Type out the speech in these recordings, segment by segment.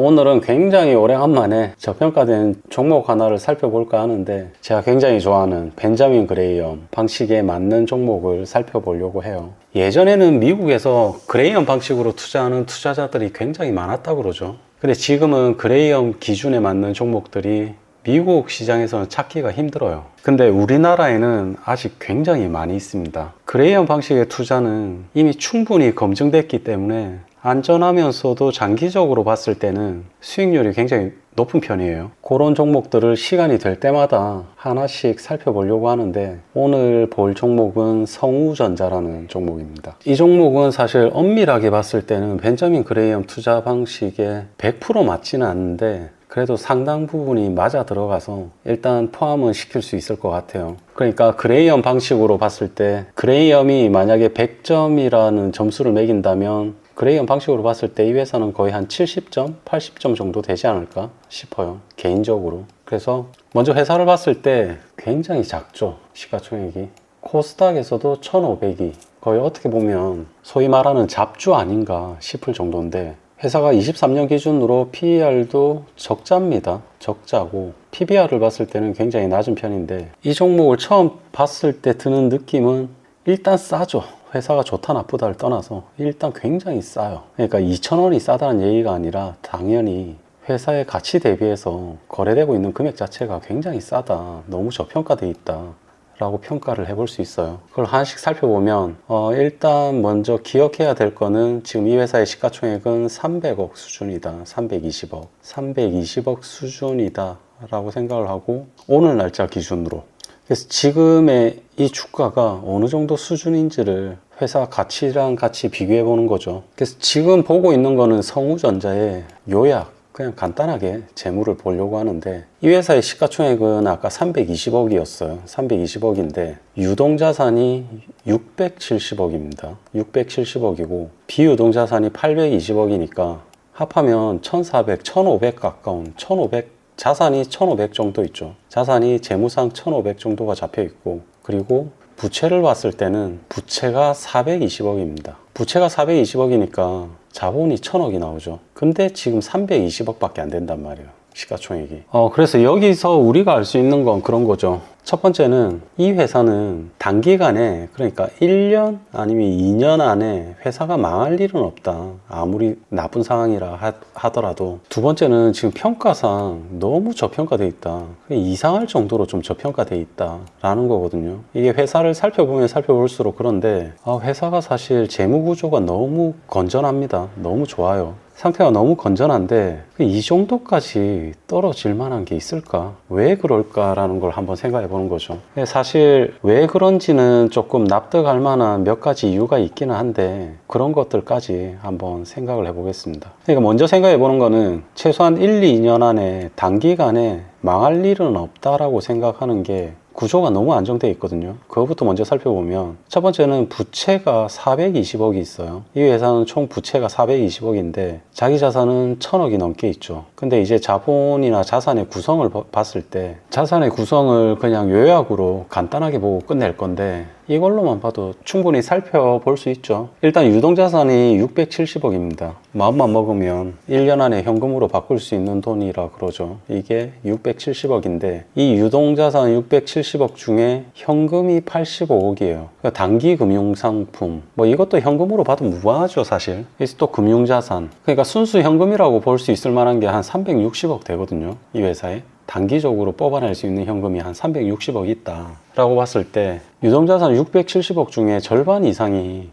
오늘은 굉장히 오래간만에 저평가된 종목 하나를 살펴볼까 하는데, 제가 굉장히 좋아하는 벤자민 그레이엄 방식에 맞는 종목을 살펴보려고 해요. 예전에는 미국에서 그레이엄 방식으로 투자하는 투자자들이 굉장히 많았다고 그러죠. 근데 지금은 그레이엄 기준에 맞는 종목들이 미국 시장에서는 찾기가 힘들어요. 근데 우리나라에는 아직 굉장히 많이 있습니다. 그레이엄 방식의 투자는 이미 충분히 검증됐기 때문에 안전하면서도 장기적으로 봤을 때는 수익률이 굉장히 높은 편이에요. 그런 종목들을 시간이 될 때마다 하나씩 살펴보려고 하는데, 오늘 볼 종목은 성우전자라는 종목입니다. 이 종목은 사실 엄밀하게 봤을 때는 벤자민 그레이엄 투자 방식에 100% 맞지는 않는데, 그래도 상당 부분이 맞아 들어가서 일단 포함은 시킬 수 있을 것 같아요. 그러니까 그레이엄 방식으로 봤을 때, 그레이엄이 만약에 100점이라는 점수를 매긴다면 그레이엄 방식으로 봤을 때 이 회사는 거의 한 70점, 80점 정도 되지 않을까 싶어요, 개인적으로. 그래서 먼저 회사를 봤을 때 굉장히 작죠, 시가총액이. 코스닥에서도 1500이 거의 어떻게 보면 소위 말하는 잡주 아닌가 싶을 정도인데, 회사가 23년 기준으로 PER도 적자입니다. 적자고 PBR을 봤을 때는 굉장히 낮은 편인데, 이 종목을 처음 봤을 때 드는 느낌은 일단 싸죠. 회사가 좋다 나쁘다를 떠나서 일단 굉장히 싸요. 그러니까 2,000원이 싸다는 얘기가 아니라 당연히 회사의 가치 대비해서 거래되고 있는 금액 자체가 굉장히 싸다, 너무 저평가되어 있다 라고 평가를 해볼 수 있어요. 그걸 하나씩 살펴보면 일단 먼저 기억해야 될 거는, 지금 이 회사의 시가총액은 300억 수준이다, 320억 수준이다 라고 생각을 하고, 오늘 날짜 기준으로. 그래서 지금의 이 주가가 어느 정도 수준인지를 회사 가치랑 같이 비교해 보는 거죠. 그래서 지금 보고 있는 거는 성우전자의 요약, 그냥 간단하게 재물을 보려고 하는데, 이 회사의 시가총액은 아까 320억이었어요. 320억인데 유동자산이 670억입니다. 670억이고 비유동자산이 820억이니까 합하면 1400, 1500 가까운, 1500, 자산이 1500 정도 있죠. 자산이 재무상 1500 정도가 잡혀 있고, 그리고 부채를 봤을 때는 부채가 420억입니다. 부채가 420억이니까 자본이 1000억이 나오죠. 근데 지금 320억밖에 안 된단 말이에요, 시가총액이. 그래서 여기서 우리가 알 수 있는 건 그런 거죠. 첫 번째는 이 회사는 단기간에, 그러니까 1년 아니면 2년 안에 회사가 망할 일은 없다, 아무리 나쁜 상황이라 하더라도. 두 번째는 지금 평가상 너무 저평가되어 있다, 이상할 정도로 좀 저평가되어 있다 라는 거거든요. 이게 회사를 살펴보면 살펴볼수록 그런데, 회사가 사실 재무구조가 너무 건전합니다. 너무 좋아요. 상태가 너무 건전한데 이 정도까지 떨어질 만한 게 있을까? 왜 그럴까라는 걸 한번 생각해 보는 거죠. 사실 왜 그런지는 조금 납득할 만한 몇 가지 이유가 있기는 한데, 그런 것들까지 한번 생각을 해 보겠습니다. 그러니까 먼저 생각해 보는 거는, 최소한 1, 2년 안에 단기간에 망할 일은 없다라고 생각하는 게 구조가 너무 안정되어 있거든요. 그거부터 먼저 살펴보면, 첫 번째는 부채가 420억이 있어요. 이 회사는 총 부채가 420억인데 자기 자산은 1000억이 넘게 있죠. 근데 이제 자본이나 자산의 구성을 봤을 때, 자산의 구성을 그냥 요약으로 간단하게 보고 끝낼 건데, 이걸로만 봐도 충분히 살펴볼 수 있죠. 일단 유동자산이 670억입니다. 마음만 먹으면 1년 안에 현금으로 바꿀 수 있는 돈이라 그러죠. 이게 670억인데 이 유동자산 670억 중에 현금이 85억이에요. 그러니까 단기 금융상품, 이것도 현금으로 봐도 무방하죠 사실. 그래서 또 금융자산, 그러니까 순수 현금이라고 볼 수 있을 만한 게 한 360억 되거든요. 이 회사에 단기적으로 뽑아낼 수 있는 현금이 한 360억 있다 라고 봤을 때, 유동자산 670억 중에 절반 이상이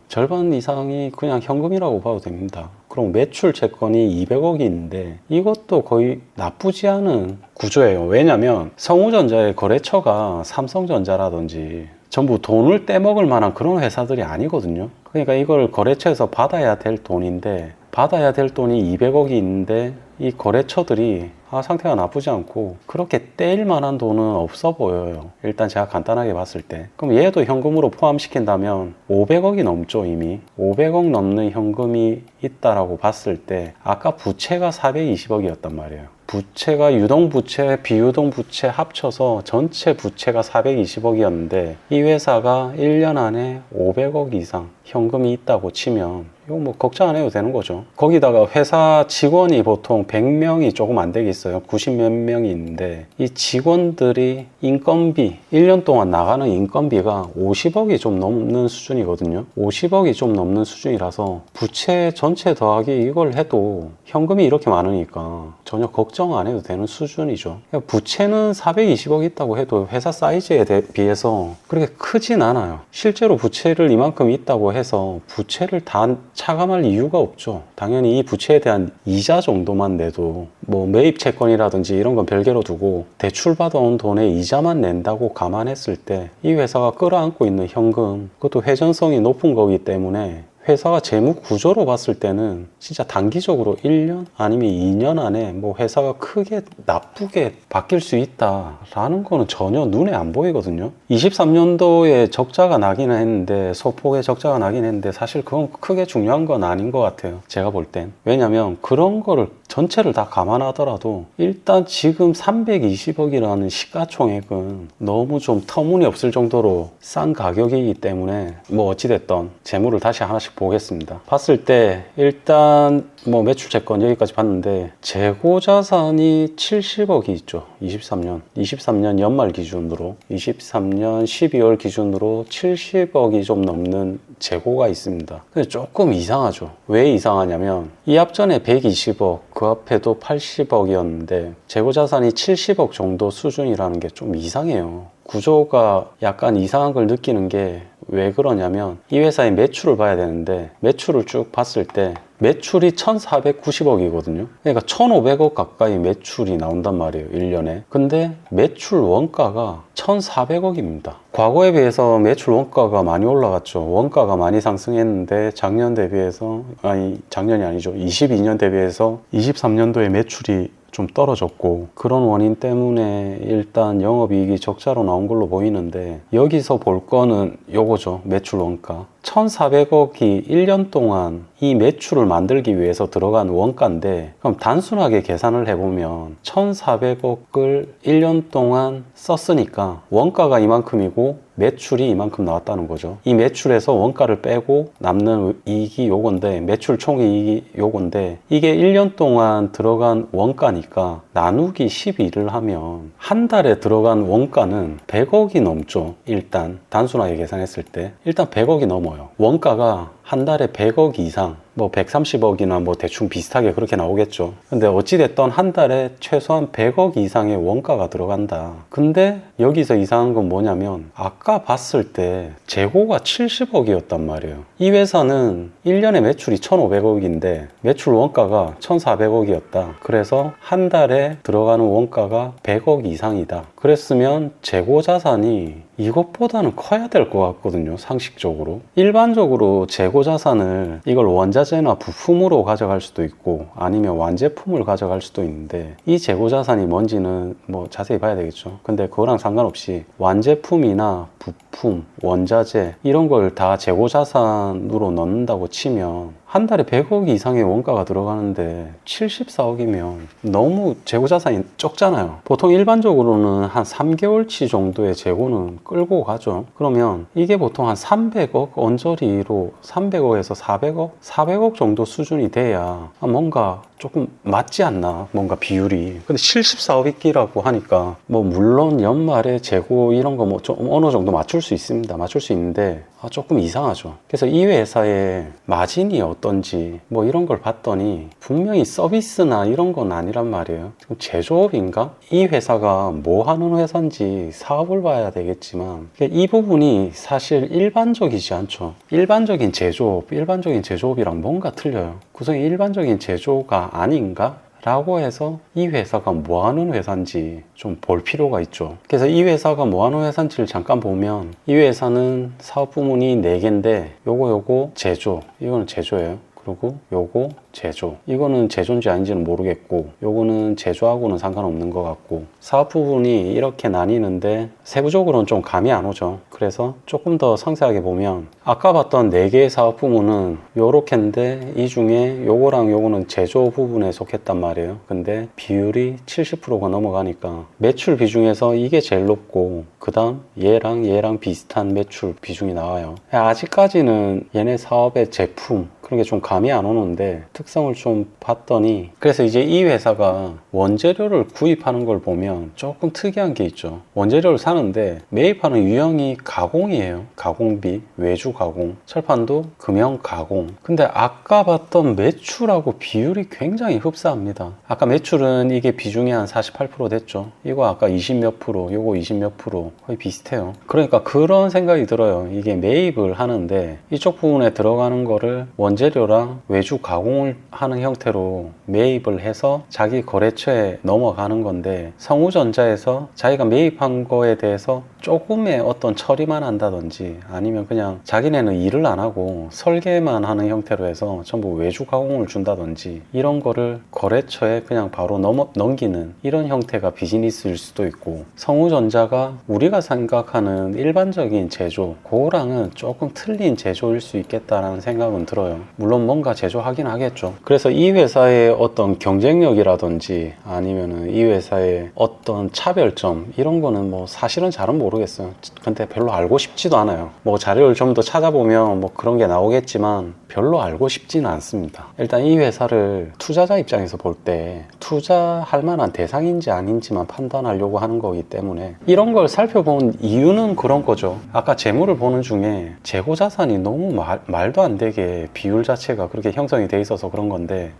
그냥 현금이라고 봐도 됩니다. 그럼 매출 채권이 200억이 있는데 이것도 거의 나쁘지 않은 구조예요. 왜냐면 성우전자의 거래처가 삼성전자라든지 전부 돈을 떼먹을 만한 그런 회사들이 아니거든요. 그러니까 이걸 거래처에서 받아야 될 돈인데, 받아야 될 돈이 200억이 있는데 이 거래처들이 상태가 나쁘지 않고 그렇게 떼일 만한 돈은 없어 보여요. 일단 제가 간단하게 봤을 때. 그럼 얘도 현금으로 포함시킨다면 500억이 넘죠. 이미 500억 넘는 현금이 있다라고 봤을 때 아까 부채가 420억이었단 말이에요. 부채가 유동부채, 비유동부채 합쳐서 전체 부채가 420억이었는데 이 회사가 1년 안에 500억 이상 현금이 있다고 치면 이거 뭐 걱정 안 해도 되는 거죠. 거기다가 회사 직원이 보통 100명이 조금 안 되겠어요. 90 몇 명이 있는데 이 직원들이 인건비 1년 동안 나가는 인건비가 50억이 좀 넘는 수준이거든요. 50억이 좀 넘는 수준이라서 부채 전체 더하기 이걸 해도 현금이 이렇게 많으니까 전혀 걱정 안 해도 되는 수준이죠. 부채는 420억 있다고 해도 회사 사이즈에 비해서 그렇게 크진 않아요. 실제로 부채를 이만큼 있다고 해서 부채를 다 차감할 이유가 없죠. 당연히 이 부채에 대한 이자 정도만 내도 뭐 매입 채권이라든지 이런 건 별개로 두고 대출 받아온 돈의 이자만 낸다고 감안했을 때 이 회사가 끌어안고 있는 현금 그것도 회전성이 높은 거기 때문에 회사가 재무 구조로 봤을 때는 진짜 단기적으로 1년 아니면 2년 안에 뭐 회사가 크게 나쁘게 바뀔 수 있다라는 거는 전혀 눈에 안 보이거든요. 23년도에 적자가 나기는 했는데 소폭의 적자가 나긴 했는데 사실 그건 크게 중요한 건 아닌 것 같아요. 제가 볼 땐. 왜냐면 그런 거를 전체를 다 감안하더라도 일단 지금 320억이라는 시가총액은 너무 좀 터무니없을 정도로 싼 가격이기 때문에 뭐 어찌됐던 재무를 다시 하나씩 보겠습니다. 봤을 때 일단 뭐 매출 채권 여기까지 봤는데 재고 자산이 70억이 있죠. 23년 연말 기준으로 23년 12월 기준으로 70억이 좀 넘는 재고가 있습니다. 근데 조금 이상하죠. 왜 이상하냐면 이 앞전에 120억 그 앞에도 80억이었는데 재고 자산이 70억 정도 수준이라는 게 좀 이상해요. 구조가 약간 이상한 걸 느끼는 게 왜 그러냐면 이 회사의 매출을 봐야 되는데 매출을 쭉 봤을 때 매출이 1490억이거든요. 그러니까 1500억 가까이 매출이 나온단 말이에요. 1년에. 근데 매출 원가가 1400억입니다. 과거에 비해서 매출 원가가 많이 올라갔죠. 원가가 많이 상승했는데 작년 대비해서 작년이 아니죠. 22년 대비해서 23년도에 매출이 좀 떨어졌고 그런 원인 때문에 일단 영업이익이 적자로 나온 걸로 보이는데 여기서 볼 거는 요거죠. 매출 원가 1400억이 1년 동안 이 매출을 만들기 위해서 들어간 원가인데 그럼 단순하게 계산을 해보면 1400억을 1년 동안 썼으니까 원가가 이만큼이고 매출이 이만큼 나왔다는 거죠. 이 매출에서 원가를 빼고 남는 이익이 요건데 매출 총이익이 요건데 이게 1년 동안 들어간 원가니까 나누기 12를 하면 한 달에 들어간 원가는 100억이 넘죠. 일단 단순하게 계산했을 때 일단 100억이 넘어요. 원가가 한 달에 100억 이상 뭐 130억이나 뭐 대충 비슷하게 그렇게 나오겠죠. 근데 어찌됐던 한 달에 최소한 100억 이상의 원가가 들어간다. 근데 여기서 이상한 건 뭐냐면 아까 봤을 때 재고가 70억이었단 말이에요. 이 회사는 1년에 매출이 1500억인데 매출 원가가 1400억이었다. 그래서 한 달에 들어가는 원가가 100억 이상이다. 그랬으면 재고 자산이 이것보다는 커야 될 것 같거든요. 상식적으로. 일반적으로 재고 자산을 이걸 원자재나 부품으로 가져갈 수도 있고 아니면 완제품을 가져갈 수도 있는데 이 재고 자산이 뭔지는 뭐 자세히 봐야 되겠죠. 근데 그거랑 상관없이 완제품이나 부품, 원자재 이런 걸 다 재고 자산으로 넣는다고 치면 한 달에 100억 이상의 원가가 들어가는데 74억이면 너무 재고 자산이 적잖아요. 보통 일반적으로는 한 3개월치 정도의 재고는 끌고 가죠. 그러면 이게 보통 한 300억 언저리로 300억에서 400억? 400억 정도 수준이 돼야 뭔가 조금 맞지 않나, 뭔가 비율이. 근데 74억이라고 하니까 뭐 물론 연말에 재고 이런 거 뭐 좀 어느 정도 맞출 수 있습니다. 맞출 수 있는데 조금 이상하죠. 그래서 이 회사의 마진이 어떤지 뭐 이런 걸 봤더니 분명히 서비스나 이런 건 아니란 말이에요. 지금 제조업인가? 이 회사가 뭐 하는 회사인지 사업을 봐야 되겠지만 이 부분이 사실 일반적이지 않죠. 일반적인 제조업이랑 뭔가 틀려요. 구성이 일반적인 제조가 아닌가? 라고 해서 이 회사가 뭐 하는 회사인지 좀 볼 필요가 있죠. 그래서 이 회사가 뭐 하는 회사인지를 잠깐 보면 이 회사는 사업 부문이 4개인데 요거 제조, 이거는 제조예요. 그리고 요거 제조. 이거는 제조인지 아닌지는 모르겠고, 요거는 제조하고는 상관없는 것 같고, 사업 부분이 이렇게 나뉘는데 세부적으로는 좀 감이 안 오죠. 그래서 조금 더 상세하게 보면 아까 봤던 4개의 사업 부문은 요렇게인데 이 중에 요거랑 요거는 제조 부분에 속했단 말이에요. 근데 비율이 70%가 넘어가니까 매출 비중에서 이게 제일 높고, 그 다음 얘랑 비슷한 매출 비중이 나와요. 아직까지는 얘네 사업의 제품 그런 게 좀 감이 안 오는데 특성을 좀 봤더니, 그래서 이제 이 회사가 원재료를 구입하는 걸 보면 조금 특이한 게 있죠. 원재료를 사는데 매입하는 유형이 가공이에요. 가공비, 외주 가공, 철판도 금형 가공. 근데 아까 봤던 매출하고 비율이 굉장히 흡사합니다. 아까 매출은 이게 비중이 한 48% 됐죠. 이거 아까 20 몇 프로, 요거 20 몇 프로, 거의 비슷해요. 그러니까 그런 생각이 들어요. 이게 매입을 하는데 이쪽 부분에 들어가는 거를 원재료랑 외주 가공을 하는 형태로 매입을 해서 자기 거래처에 넘어가는 건데, 성우전자에서 자기가 매입한 거에 대해서 조금의 어떤 처리만 한다든지 아니면 그냥 자기네는 일을 안 하고 설계만 하는 형태로 해서 전부 외주 가공을 준다든지 이런 거를 거래처에 그냥 바로 넘기는 이런 형태가 비즈니스일 수도 있고, 성우전자가 우리가 생각하는 일반적인 제조, 그거랑은 조금 틀린 제조일 수 있겠다라는 생각은 들어요. 물론 뭔가 제조하긴 하겠죠. 그래서 이 회사의 어떤 경쟁력이라든지 아니면은 이 회사의 어떤 차별점 이런 거는 뭐 사실은 잘은 모르겠어요. 근데 별로 알고 싶지도 않아요. 뭐 자료를 좀 더 찾아보면 뭐 그런 게 나오겠지만 별로 알고 싶지는 않습니다. 일단 이 회사를 투자자 입장에서 볼 때 투자할 만한 대상인지 아닌지만 판단하려고 하는 거기 때문에 이런 걸 살펴본 이유는 그런 거죠. 아까 재물을 보는 중에 재고 자산이 너무 말도 안 되게 비율 자체가 그렇게 형성이 돼 있어서 그런 건데,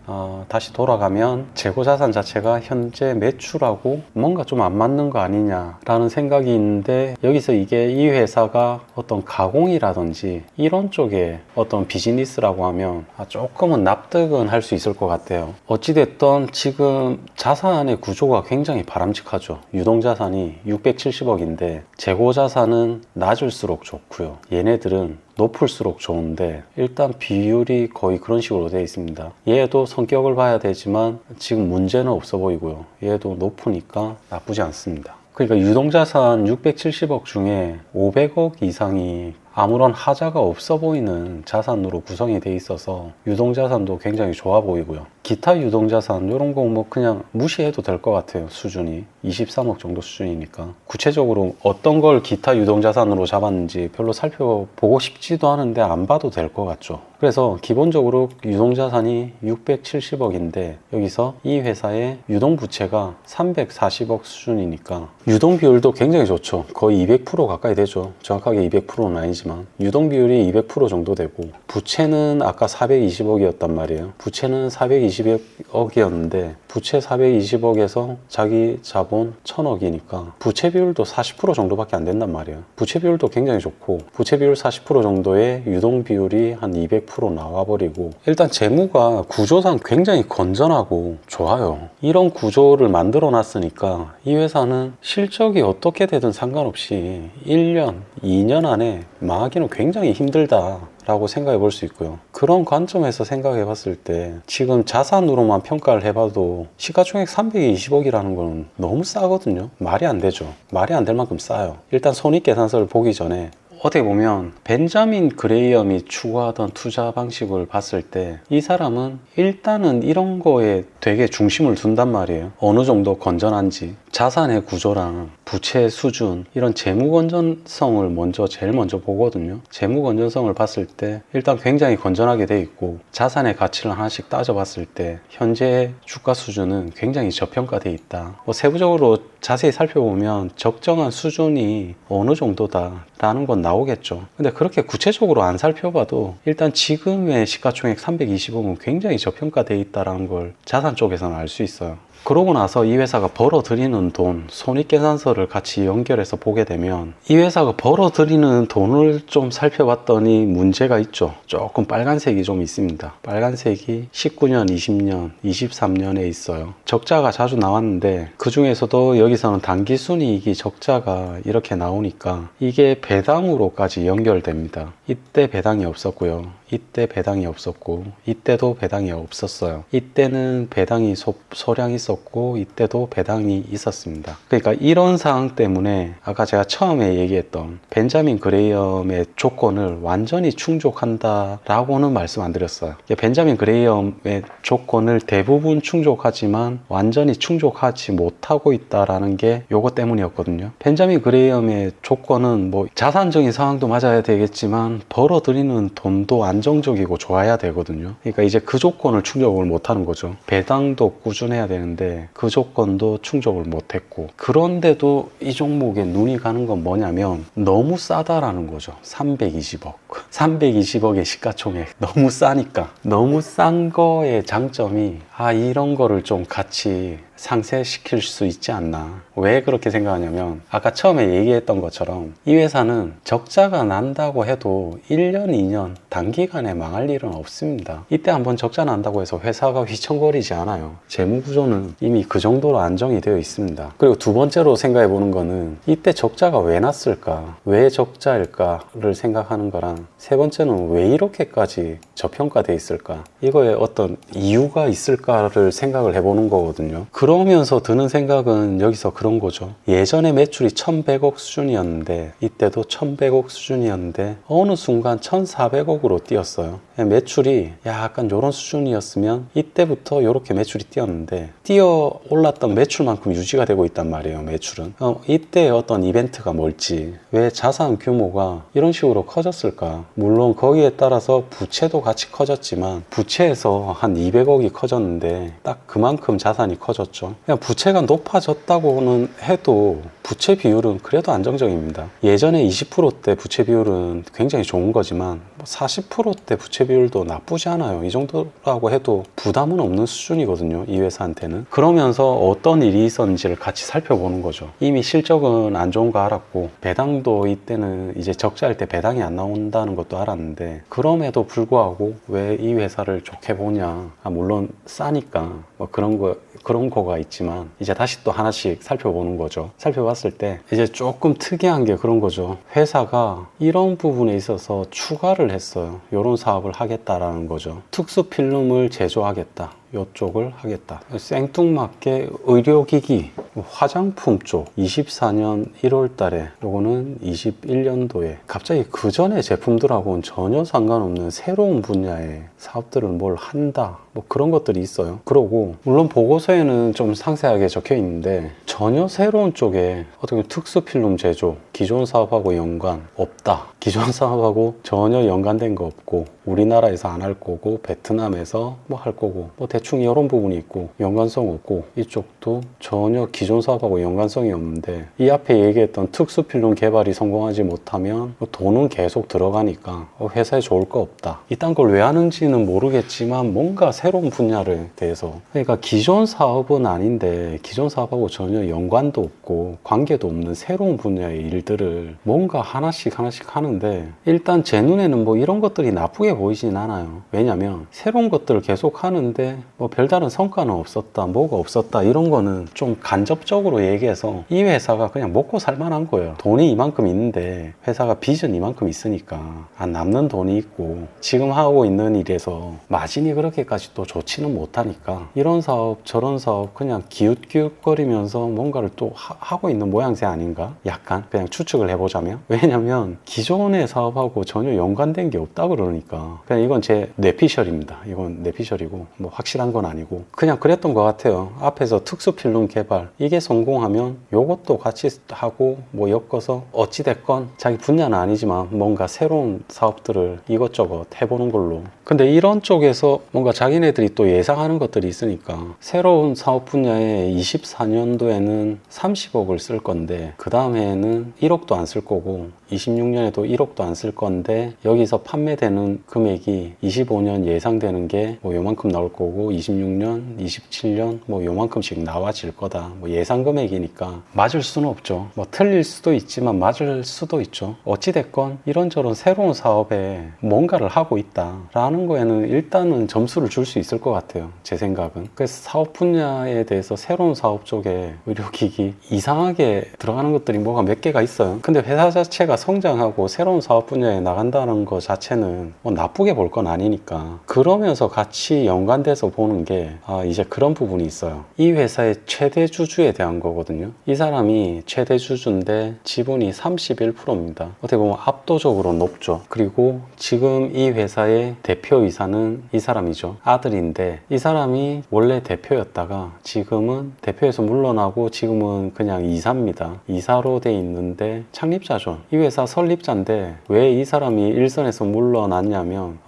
다시 돌아가면 재고 자산 자체가 현재 매출하고 뭔가 좀 안 맞는 거 아니냐라는 생각이 있는데, 여기서 이게 이 회사가 어떤 가공이라든지 이런 쪽에 어떤 비즈니스라고 하면 조금은 납득은 할 수 있을 것 같아요. 어찌됐든 지금 자산의 구조가 굉장히 바람직하죠. 유동자산이 670억인데 재고자산은 낮을수록 좋고요. 얘네들은 높을수록 좋은데 일단 비율이 거의 그런 식으로 되어 있습니다. 얘도 성격을 봐야 되지만 지금 문제는 없어 보이고요. 얘도 높으니까 나쁘지 않습니다. 그러니까 유동자산 670억 중에 500억 이상이 아무런 하자가 없어 보이는 자산으로 구성이 돼 있어서 유동자산도 굉장히 좋아 보이고요. 기타 유동자산 이런 거 뭐 그냥 무시해도 될 것 같아요. 수준이 23억 정도 수준이니까. 구체적으로 어떤 걸 기타 유동자산으로 잡았는지 별로 살펴보고 싶지도 않은데 안 봐도 될 것 같죠. 그래서 기본적으로 유동자산이 670억인데 여기서 이 회사의 유동부채가 340억 수준이니까 유동 비율도 굉장히 좋죠. 거의 200% 가까이 되죠. 정확하게 200%는 아니지만 유동 비율이 200% 정도 되고, 부채는 아까 420억이었단 말이에요. 부채는 420억이었는데 부채 420억에서 자기 자본 1000억이니까 부채 비율도 40% 정도밖에 안 된단 말이에요. 부채 비율도 굉장히 좋고, 부채 비율 40% 정도의 유동 비율이 한 200% 나와버리고, 일단 재무가 구조상 굉장히 건전하고 좋아요. 이런 구조를 만들어 놨으니까 이 회사는 실적이 어떻게 되든 상관없이 1년, 2년 안에 망하기는 굉장히 힘들다 라고 생각해 볼 수 있고요. 그런 관점에서 생각해 봤을 때 지금 자산으로만 평가를 해봐도 시가총액 320억이라는 건 너무 싸거든요. 말이 안 되죠. 말이 안 될 만큼 싸요. 일단 손익계산서를 보기 전에 어떻게 보면 벤자민 그레이엄이 추구하던 투자 방식을 봤을 때 이 사람은 일단은 이런 거에 되게 중심을 둔단 말이에요. 어느 정도 건전한지, 자산의 구조랑 부채 수준, 이런 재무 건전성을 제일 먼저 보거든요. 재무 건전성을 봤을 때 일단 굉장히 건전하게 돼 있고, 자산의 가치를 하나씩 따져봤을 때 현재 주가 수준은 굉장히 저평가돼 있다. 세부적으로 자세히 살펴보면 적정한 수준이 어느 정도다 라는 건 나오겠죠. 근데 그렇게 구체적으로 안 살펴봐도 일단 지금의 시가총액 320억은 굉장히 저평가돼 있다는 걸 자산 쪽에서는 알 수 있어요. 그러고 나서 이 회사가 벌어들이는 돈, 손익계산서를 같이 연결해서 보게 되면 이 회사가 벌어들이는 돈을 좀 살펴봤더니 문제가 있죠. 조금 빨간색이 좀 있습니다. 빨간색이 19년, 20년, 23년에 있어요. 적자가 자주 나왔는데 그 중에서도 여기서는 당기순이익이 적자가 이렇게 나오니까 이게 배당으로까지 연결됩니다. 이때 배당이 없었고요. 이때 배당이 없었고 이때도 배당이 없었어요. 이때는 배당이 소량 있었고 이때도 배당이 있었습니다. 그러니까 이런 상황 때문에 아까 제가 처음에 얘기했던 벤자민 그레이엄의 조건을 완전히 충족한다라고는 말씀 안 드렸어요. 벤자민 그레이엄의 조건을 대부분 충족하지만 완전히 충족하지 못하고 있다라는 게 요거 때문이었거든요. 벤자민 그레이엄의 조건은 뭐 자산적인 상황도 맞아야 되겠지만 벌어들이는 돈도 안정적이고 좋아야 되거든요. 그러니까 이제 그 조건을 충족을 못하는 거죠. 배당도 꾸준해야 되는데 그 조건도 충족을 못했고, 그런데도 이 종목에 눈이 가는 건 뭐냐면 너무 싸다라는 거죠. 320억 320억의 시가총액, 너무 싸니까. 너무 싼 거의 장점이 이런 거를 좀 같이 상쇄시킬 수 있지 않나. 왜 그렇게 생각하냐면 아까 처음에 얘기했던 것처럼 이 회사는 적자가 난다고 해도 1년, 2년 단기간에 망할 일은 없습니다. 이때 한번 적자 난다고 해서 회사가 휘청거리지 않아요. 재무구조는 이미 그 정도로 안정이 되어 있습니다. 그리고 두 번째로 생각해 보는 거는 이때 적자가 왜 났을까? 왜 적자일까를 생각하는 거랑, 세 번째는 왜 이렇게까지 저평가돼 있을까? 이거에 어떤 이유가 있을까를 생각을 해보는 거거든요. 그러면서 드는 생각은 여기서 그런 거죠. 예전에 매출이 1100억 수준이었는데 이때도 1100억 수준이었는데 어느 순간 1400억으로 뛰었어요. 매출이 약간 이런 수준이었으면 이때부터 이렇게 매출이 뛰었는데 뛰어 올랐던 매출만큼 유지가 되고 있단 말이에요. 매출은 이때 어떤 이벤트가 뭘지, 왜 자산 규모가 이런 식으로 커졌을까? 물론 거기에 따라서 부채도 같이 커졌지만 부채에서 한 200억이 커졌는데 딱 그만큼 자산이 커졌죠. 그냥 부채가 높아졌다고는 해도 부채 비율은 그래도 안정적입니다. 예전에 20%대 부채 비율은 굉장히 좋은 거지만 40%대 부채 비율도 나쁘지 않아요. 이 정도라고 해도 부담은 없는 수준이거든요. 이 회사한테는. 그러면서 어떤 일이 있었는지를 같이 살펴보는 거죠. 이미 실적은 안 좋은 거 알았고 배당도 이때는 이제 적자일 때 배당이 안 나온다는 것도 알았는데, 그럼에도 불구하고 왜 이 회사를 좋게 보냐. 물론 싸니까 뭐 그런 거가 있지만 이제 다시 또 하나씩 살펴보는 거죠. 살펴봤을 때 이제 조금 특이한 게 그런 거죠. 회사가 이런 부분에 있어서 추가를 했어요. 이런 사업을 하겠다라는 거죠. 특수 필름을 제조하겠다. 이쪽을 하겠다. 생뚱맞게 의료기기, 화장품 쪽 24년 1월 달에, 요거는 21년도에 갑자기 그 전에 제품들하고는 전혀 상관없는 새로운 분야의 사업들을 뭘 한다. 뭐 그런 것들이 있어요. 그러고 물론 보고서에는 좀 상세하게 적혀 있는데 전혀 새로운 쪽에 어떻게 보면 특수 필름 제조, 기존 사업하고 연관 없다. 기존 사업하고 전혀 연관된 거 없고 우리나라에서 안 할 거고 베트남에서 뭐 할 거고 뭐 대충 이런 부분이 있고 연관성 없고, 이쪽도 전혀 기존 사업하고 연관성이 없는데 이 앞에 얘기했던 특수 필름 개발이 성공하지 못하면 돈은 계속 들어가니까 회사에 좋을 거 없다. 이딴 걸 왜 하는지는 모르겠지만 뭔가 새로운 분야를 대해서, 그러니까 기존 사업은 아닌데 기존 사업하고 전혀 연관도 없고 관계도 없는 새로운 분야의 일들을 뭔가 하나씩 하는데, 일단 제 눈에는 뭐 이런 것들이 나쁘게 보이진 않아요. 왜냐면 새로운 것들을 계속 하는데 뭐 별다른 성과는 없었다, 뭐가 없었다, 이런 거는 좀 간접적으로 얘기해서 이 회사가 그냥 먹고 살만한 거예요. 돈이 이만큼 있는데 회사가 빚은 이만큼 있으니까 남는 돈이 있고 지금 하고 있는 일에서 마진이 그렇게까지 또 좋지는 못하니까 이런 사업 저런 사업 그냥 기웃기웃거리면서 뭔가를 또 하고 있는 모양새 아닌가? 약간 그냥 추측을 해보자면. 왜냐면 기존의 사업하고 전혀 연관된 게 없다 그러니까. 그냥 이건 제 뇌피셜입니다. 이건 뇌피셜이고 뭐 확실한 건 아니고 그냥 그랬던 것 같아요. 앞에서 특수필름 개발 이게 성공하면 요것도 같이 하고 뭐 엮어서 어찌됐건 자기 분야는 아니지만 뭔가 새로운 사업들을 이것저것 해보는 걸로. 근데 이런 쪽에서 뭔가 자기네들이 또 예상하는 것들이 있으니까 새로운 사업 분야에 24년도에는 30억을 쓸 건데 그 다음에는 1억도 안 쓸 거고 26년에도 1억도 안 쓸 건데 여기서 판매되는 금액이 25년 예상되는 게 뭐 요만큼 나올 거고 26년, 27년 뭐 요만큼씩 나와질 거다. 뭐 예상 금액이니까 맞을 수는 없죠. 뭐 틀릴 수도 있지만 맞을 수도 있죠. 어찌됐건 이런저런 새로운 사업에 뭔가를 하고 있다라는 거에는 일단은 점수를 줄 수 있을 것 같아요. 제 생각은. 그래서 사업 분야에 대해서 새로운 사업 쪽에 의료기기 이상하게 들어가는 것들이 뭐가 몇 개가 있어요. 근데 회사 자체가 성장하고 새로운 사업 분야에 나간다는 것 자체는 뭐 나쁘게 볼 건 아니니까 그러면서 같이 연관돼서 보는 게 이제 그런 부분이 있어요. 이 회사의 최대 주주에 대한 거거든요. 이 사람이 최대 주주인데 지분이 31%입니다. 어떻게 보면 압도적으로 높죠. 그리고 지금 이 회사의 대표이사는 이 사람이죠. 아들인데 이 사람이 원래 대표였다가 지금은 대표에서 물러나고 지금은 그냥 이사입니다. 이사로 돼 있는데 창립자죠. 이 회사 설립자인데 왜 이 사람이 일선에서 물러났냐면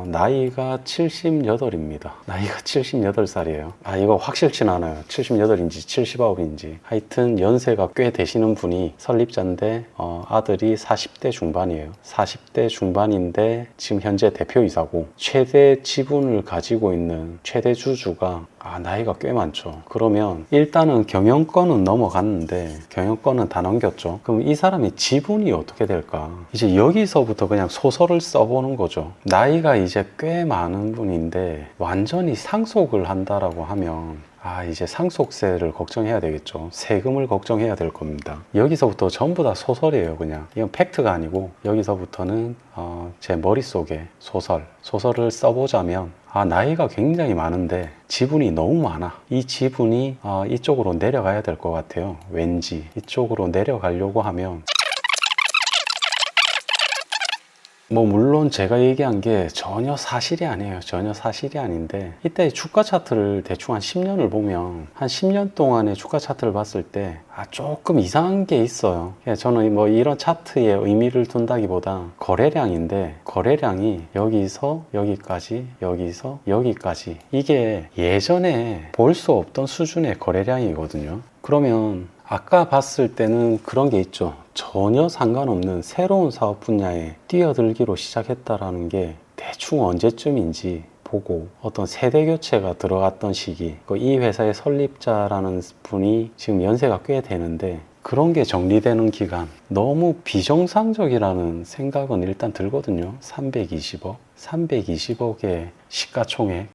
나이가 78입니다. 나이가 78살이에요. 이거 확실치는 않아요. 78인지 79인지 하여튼 연세가 꽤 되시는 분이 설립자인데 아들이 40대 중반이에요. 40대 중반인데 지금 현재 대표이사고 최대 지분을 가지고 있는 최대 주주가 나이가 꽤 많죠. 그러면 일단은 경영권은 넘어갔는데 경영권은 다 넘겼죠. 그럼 이 사람의 지분이 어떻게 될까? 이제 여기서부터 그냥 소설을 써보는 거죠. 나이가 이제 꽤 많은 분인데 완전히 상속을 한다라고 하면 이제 상속세를 걱정해야 되겠죠. 세금을 걱정해야 될 겁니다. 여기서부터 전부 다 소설이에요. 그냥 이건 팩트가 아니고 여기서부터는 제 머릿속에 소설을 써보자면 나이가 굉장히 많은데 지분이 너무 많아. 이 지분이 이쪽으로 내려가야 될 것 같아요. 왠지 이쪽으로 내려가려고 하면 뭐 물론 제가 얘기한 게 전혀 사실이 아니에요. 전혀 사실이 아닌데 이때 주가 차트를 대충 한 10년을 보면 한 10년 동안의 주가 차트를 봤을 때 조금 이상한 게 있어요. 저는 뭐 이런 차트에 의미를 둔다기보다 거래량인데 거래량이 여기서 여기까지 여기서 여기까지 이게 예전에 볼 수 없던 수준의 거래량이거든요. 그러면 아까 봤을 때는 그런 게 있죠. 전혀 상관없는 새로운 사업 분야에 뛰어들기로 시작했다라는 게 대충 언제쯤인지 보고 어떤 세대 교체가 들어갔던 시기, 이 회사의 설립자라는 분이 지금 연세가 꽤 되는데 그런 게 정리되는 기간, 너무 비정상적이라는 생각은 일단 들거든요. 320억의 시가총액.